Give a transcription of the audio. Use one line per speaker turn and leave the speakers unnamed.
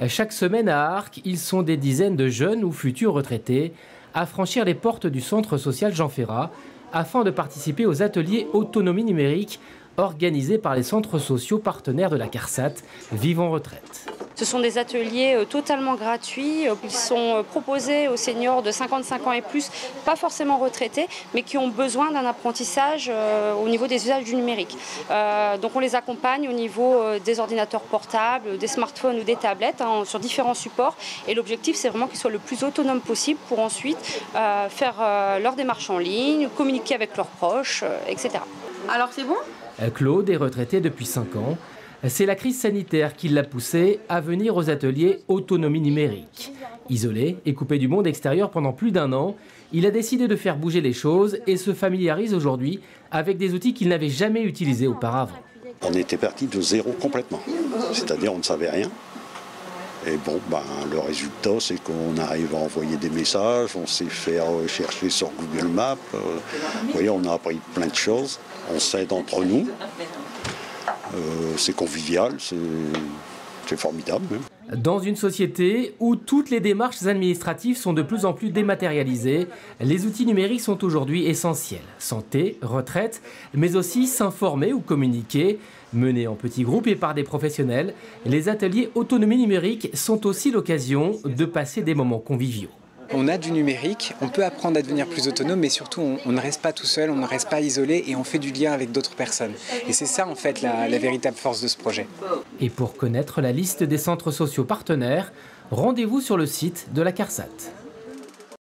Chaque semaine à Arques, ils sont des dizaines de jeunes ou futurs retraités à franchir les portes du centre social Jean Ferrat afin de participer aux ateliers autonomie numérique organisés par les centres sociaux partenaires de la CARSAT Vivons Retraite.
Ce sont des ateliers totalement gratuits qui sont proposés aux seniors de 55 ans et plus, pas forcément retraités, mais qui ont besoin d'un apprentissage au niveau des usages du numérique. Donc on les accompagne au niveau des ordinateurs portables, des smartphones ou des tablettes sur différents supports. Et l'objectif, c'est vraiment qu'ils soient le plus autonomes possible pour ensuite faire leur démarche en ligne, communiquer avec leurs proches, etc.
Alors c'est bon ?
Claude est retraité depuis 5 ans. C'est la crise sanitaire qui l'a poussé à venir aux ateliers autonomie numérique. Isolé et coupé du monde extérieur pendant plus d'1 an, il a décidé de faire bouger les choses et se familiarise aujourd'hui avec des outils qu'il n'avait jamais utilisés auparavant.
On était parti de zéro complètement, c'est-à-dire on ne savait rien. Et bon, le résultat, c'est qu'on arrive à envoyer des messages, on sait faire chercher sur Google Maps. Vous voyez, on a appris plein de choses, on s'aide entre nous. C'est convivial, c'est formidable.
Dans une société où toutes les démarches administratives sont de plus en plus dématérialisées, les outils numériques sont aujourd'hui essentiels. Santé, retraite, mais aussi s'informer ou communiquer. Menés en petits groupes et par des professionnels, les ateliers autonomie numérique sont aussi l'occasion de passer des moments conviviaux.
On a du numérique, on peut apprendre à devenir plus autonome, mais surtout on ne reste pas tout seul, on ne reste pas isolé et on fait du lien avec d'autres personnes. Et c'est ça en fait la véritable force de ce projet.
Et pour connaître la liste des centres sociaux partenaires, rendez-vous sur le site de la CARSAT.